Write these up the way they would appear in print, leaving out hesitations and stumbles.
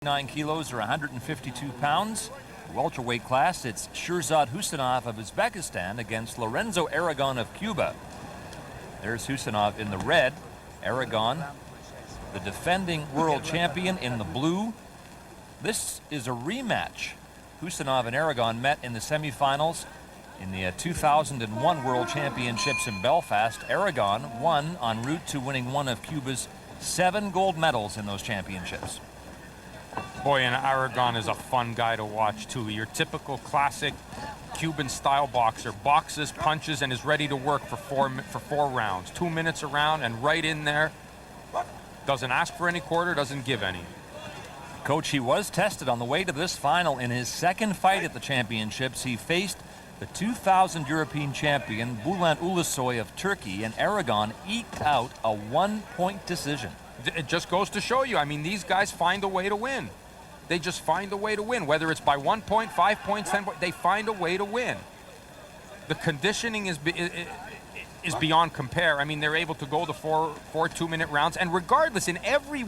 69 kilos or 152 pounds. Welterweight class, it's Sherzod Husanov of Uzbekistan against Lorenzo Aragon of Cuba. There's Husanov in the red. Aragon, the defending world champion, in the blue. This is a rematch. Husanov and Aragon met in the semifinals in the 2001 World Championships in Belfast. Aragon won en route to winning one of Cuba's 7 gold medals in those championships. Boy, and Aragon is a fun guy to watch too. Your typical classic Cuban style boxer, boxes, punches, and is ready to work for four rounds. 2 minutes a round and right in there. Doesn't ask for any quarter, doesn't give any. Coach, he was tested on the way to this final. In his second fight at the championships, he faced the 2000 European champion Bülent Ulusoy of Turkey, and Aragon eked out a 1-point decision. It just goes to show you, I mean, these guys find a way to win. They just find a way to win, whether it's by 1 point, 5 points, 10 points, they find a way to win. The conditioning is beyond compare. I mean, they're able to go the four 2-minute rounds, and regardless, in every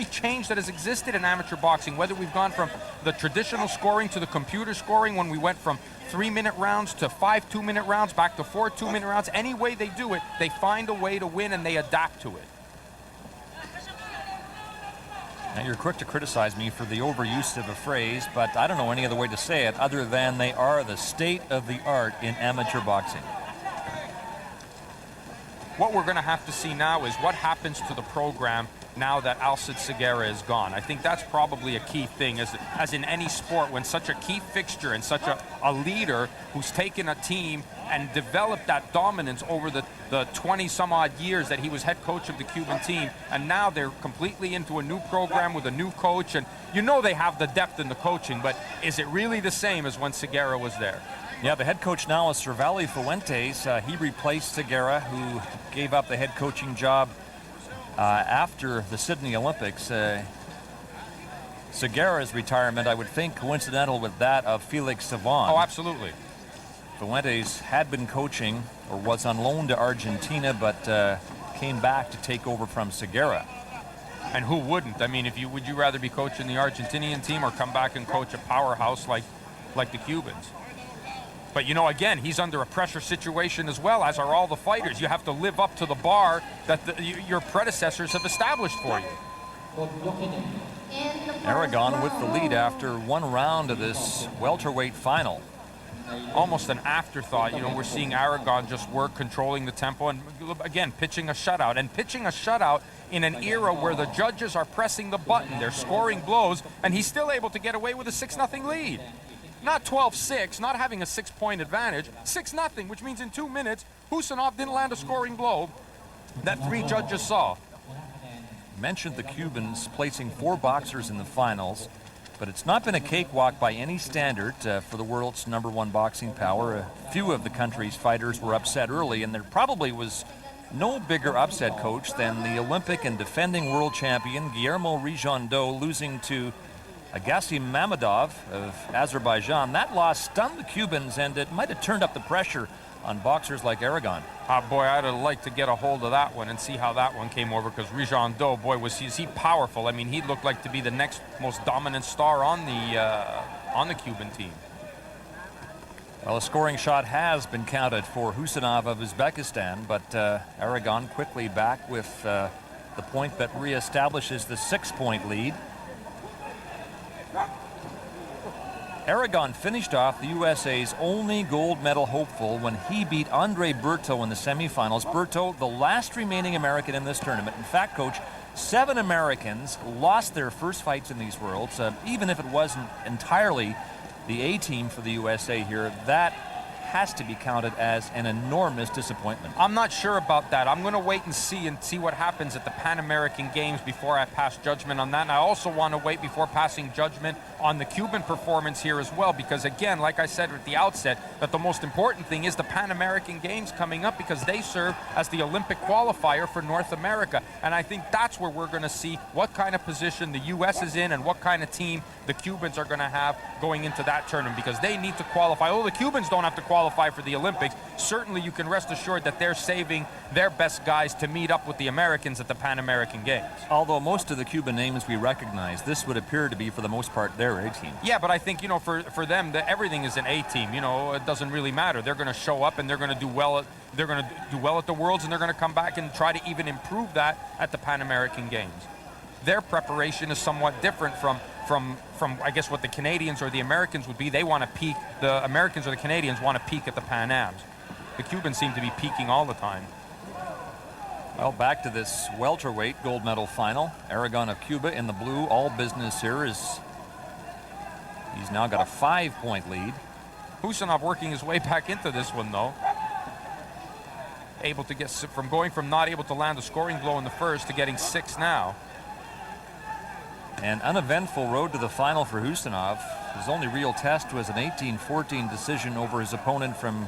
change that has existed in amateur boxing, whether we've gone from the traditional scoring to the computer scoring, when we went from 3-minute rounds to 5 2-minute rounds, back to 4 2-minute rounds, any way they do it, they find a way to win and they adapt to it. Now, you're quick to criticize me for the overuse of a phrase, but I don't know any other way to say it other than they are the state of the art in amateur boxing. What we're going to have to see now is what happens to the program now that Alcide Segura is gone. I think that's probably a key thing, as in any sport, when such a key fixture and such a leader who's taken a team and developed that dominance over the 20-some-odd years that he was head coach of the Cuban team, and now they're completely into a new program with a new coach, and you know they have the depth in the coaching, but is it really the same as when Segura was there? Yeah, the head coach now is Cervalli Fuentes. He replaced Segura, who gave up the head coaching job after the Sydney Olympics. Segura's retirement, I would think, coincidental with that of Felix Savon. Oh, absolutely. Fuentes had been coaching, or was on loan to Argentina, but came back to take over from Segura. And who wouldn't? I mean, would you rather be coaching the Argentinian team or come back and coach a powerhouse like the Cubans? But you know, again, he's under a pressure situation as well, as are all the fighters. You have to live up to the bar that your predecessors have established for you. Aragon with the lead after 1 round of this welterweight final. Almost an afterthought. You know, we're seeing Aragon just work, controlling the tempo, and again, pitching a shutout. And pitching a shutout in an era where the judges are pressing the button. They're scoring blows, and he's still able to get away with a 6-0 lead. Not 12-6, not having a 6-point advantage, 6-0, which means in 2 minutes, Husanov didn't land a scoring blow that 3 judges saw. Mentioned the Cubans placing 4 boxers in the finals, but it's not been a cakewalk by any standard for the world's #1 boxing power. A few of the country's fighters were upset early, and there probably was no bigger upset, Coach, than the Olympic and defending world champion Guillermo Rigondeaux losing to Agassi Mammadov of Azerbaijan. That loss stunned the Cubans, and it might have turned up the pressure on boxers like Aragon. Boy, I'd have liked to get a hold of that one and see how that one came over, because Rigondeaux, boy, is he powerful. I mean, he looked like to be the next most dominant star on the Cuban team. Well, a scoring shot has been counted for Husanov of Uzbekistan, but Aragon quickly back with the point that reestablishes the 6-point lead. Aragon finished off the USA's only gold medal hopeful when he beat Andre Berto in the semifinals. Berto, the last remaining American in this tournament. In fact, Coach, 7 Americans lost their first fights in these worlds. Even if it wasn't entirely the A team for the USA here, that has to be counted as an enormous disappointment. I'm not sure about that. I'm going to wait and see what happens at the Pan American Games before I pass judgment on that. And I also want to wait before passing judgment on the Cuban performance here as well, because again, like I said at the outset, that the most important thing is the Pan American Games coming up, because they serve as the Olympic qualifier for North America. And I think that's where we're going to see what kind of position the US is in and what kind of team the Cubans are going to have going into that tournament, because they need to qualify. Oh, the Cubans don't have to qualify qualify for the Olympics, certainly you can rest assured that they're saving their best guys to meet up with the Americans at the Pan American Games. Although most of the Cuban names we recognize, this would appear to be, for the most part, their A team. Yeah, but I think, you know, for them, everything is an A team. You know, it doesn't really matter. They're going to show up and they're going to do well. They're going to do well at the Worlds, and they're going to come back and try to even improve that at the Pan American Games. Their preparation is somewhat different from I guess what the Canadians or the Americans would be. They want to peak. The Americans or the Canadians want to peak at the Pan Ams. The Cubans seem to be peaking all the time. Well, back to this welterweight gold medal final. Aragon of Cuba in the blue. All business here is he's now got a 5-point lead. Husanov working his way back into this one, though. Able to get from going from not able to land a scoring blow in the first to getting 6 now. An uneventful road to the final for Husanov. His only real test was an 18-14 decision over his opponent from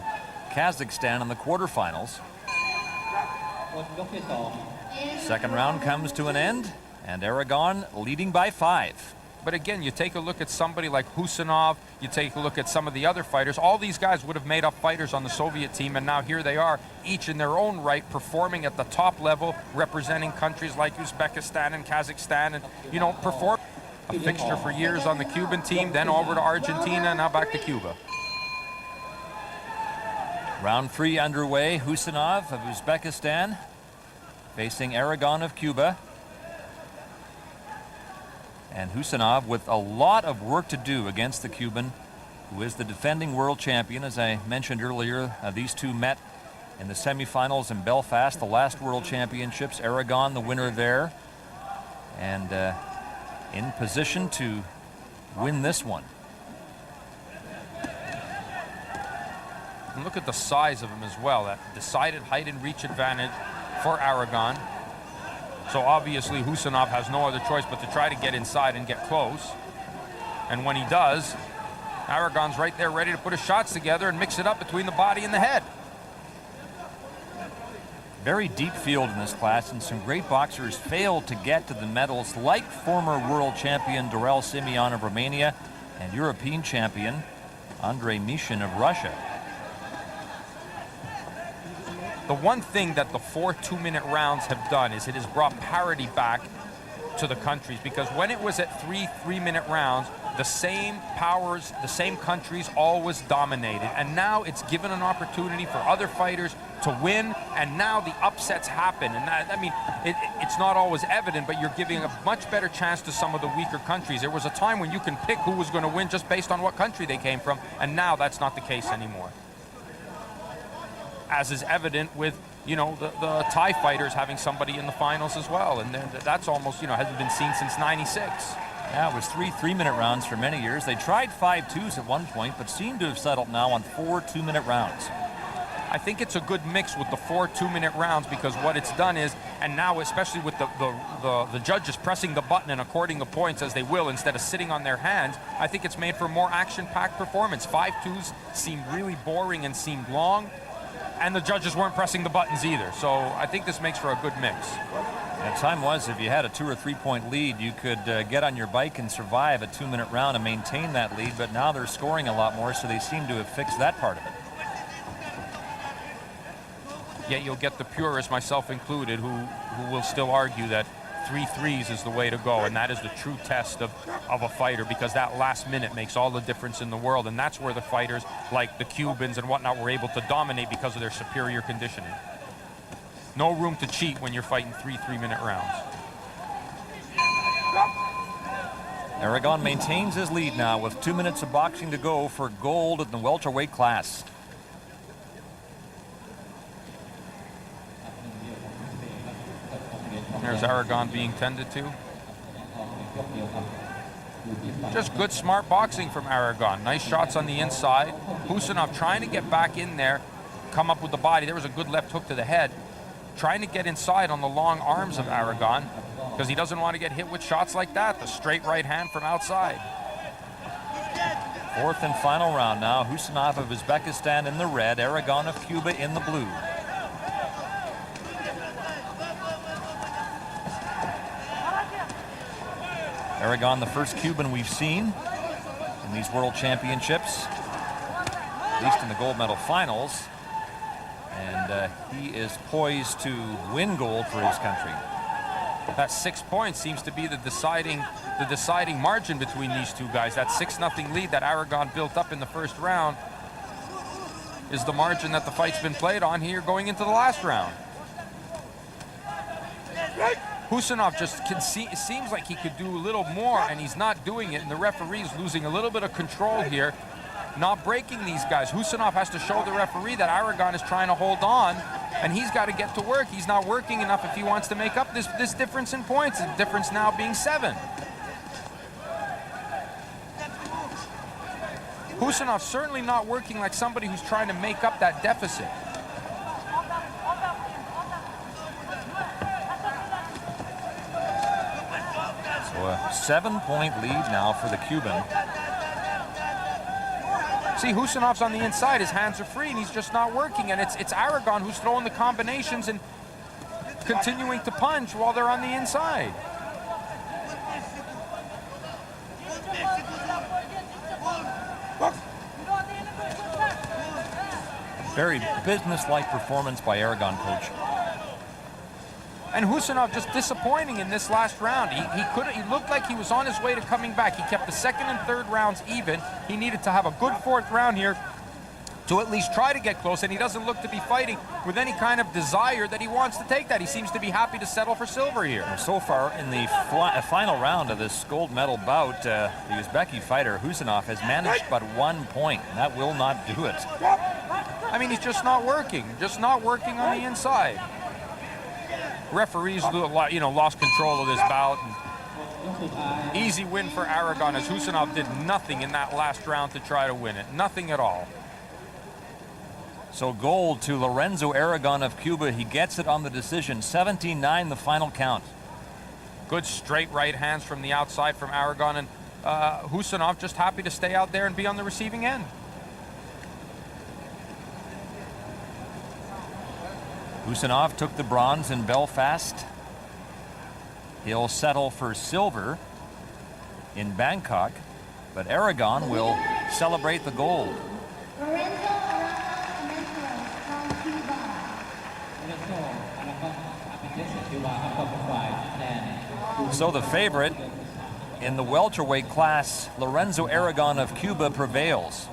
Kazakhstan in the quarterfinals. Second round comes to an end, and Aragon leading by 5. But again, you take a look at somebody like Husanov, you take a look at some of the other fighters. All these guys would have made up fighters on the Soviet team, and now here they are, each in their own right, performing at the top level, representing countries like Uzbekistan and Kazakhstan, and, you know, perform a fixture for years on the Cuban team, then over to Argentina, now back to Cuba. Round 3 underway. Husanov of Uzbekistan facing Aragon of Cuba. And Husanov with a lot of work to do against the Cuban, who is the defending world champion. As I mentioned earlier, these two met in the semifinals in Belfast, the last world championships. Aragon, the winner there, and in position to win this one. And look at the size of him as well. That decided height and reach advantage for Aragon. So obviously Husanov has no other choice but to try to get inside and get close. And when he does, Aragon's right there ready to put his shots together and mix it up between the body and the head. Very deep field in this class, and some great boxers failed to get to the medals, like former world champion Dorel Simeon of Romania and European champion Andrei Mishin of Russia. The one thing that the 4 2-minute rounds have done is it has brought parity back to the countries, because when it was at 3 3-minute rounds, the same powers, the same countries always dominated. And now it's given an opportunity for other fighters to win, and now the upsets happen. And that, I mean, it's not always evident, but you're giving a much better chance to some of the weaker countries. There was a time when you can pick who was going to win just based on what country they came from, and now that's not the case anymore. As is evident with, you know, the Thai fighters having somebody in the finals as well. And that's almost, you know, hasn't been seen since '96. Yeah, it was 3 3-minute rounds for many years. They tried 5 2s at one point, but seem to have settled now on 4 2-minute rounds. I think it's a good mix with the 4 2-minute rounds, because what it's done is, and now especially with the judges pressing the button and according the points as they will instead of sitting on their hands, I think it's made for a more action-packed performance. 5 2s seemed really boring and seemed long, and the judges weren't pressing the buttons either. So I think this makes for a good mix. And time was, if you had a 2 or 3 point lead, you could get on your bike and survive a 2-minute round and maintain that lead, but now they're scoring a lot more, so they seem to have fixed that part of it. Yet you'll get the purists, myself included, who will still argue that 3 3s is the way to go, and that is the true test of a fighter, because that last minute makes all the difference in the world, and that's where the fighters like the Cubans and whatnot were able to dominate because of their superior conditioning. No room to cheat when you're fighting 3 3-minute rounds. Aragon maintains his lead now with 2 minutes of boxing to go for gold in the welterweight class. There's Aragon being tended to. Just good, smart boxing from Aragon. Nice shots on the inside. Husanov trying to get back in there, come up with the body. There was a good left hook to the head. Trying to get inside on the long arms of Aragon, because he doesn't want to get hit with shots like that. The straight right hand from outside. 4th and final round now. Husanov of Uzbekistan in the red, Aragon of Cuba in the blue. Aragon, the first Cuban we've seen in these world championships. at least in the gold medal finals. And he is poised to win gold for his country. That 6 points seems to be the deciding margin between these two guys. That 6-0 lead that Aragon built up in the first round is the margin that the fight's been played on here going into the last round. Husanov just it seems like he could do a little more, and he's not doing it, and the referee's losing a little bit of control here, not breaking these guys. Husanov has to show the referee that Aragon is trying to hold on, and he's got to get to work. He's not working enough if he wants to make up this difference in points, the difference now being 7. Husanov certainly not working like somebody who's trying to make up that deficit. So a 7-point lead now for the Cuban. See, Husanov's on the inside, his hands are free, and he's just not working, and it's Aragon who's throwing the combinations and continuing to punch while they're on the inside. Very business-like performance by Aragon, coach. And Husanov just disappointing in this last round. He looked like he was on his way to coming back. He kept the second and third rounds even. He needed to have a good fourth round here to at least try to get close, and he doesn't look to be fighting with any kind of desire that he wants to take that. He seems to be happy to settle for silver here. So far in the final round of this gold medal bout, the Uzbeki fighter Husanov has managed but 1 point, and that will not do it. I mean, he's just not working on the inside. Referees, lost control of this bout. And easy win for Aragon, as Husanov did nothing in that last round to try to win it. Nothing at all. So gold to Lorenzo Aragon of Cuba. He gets it on the decision. 17-9 the final count. Good straight right hands from the outside from Aragon, and Husanov just happy to stay out there and be on the receiving end. Husanov took the bronze in Belfast. He'll settle for silver in Bangkok, but Aragon will celebrate the gold. So the favorite in the welterweight class, Lorenzo Aragon of Cuba, prevails.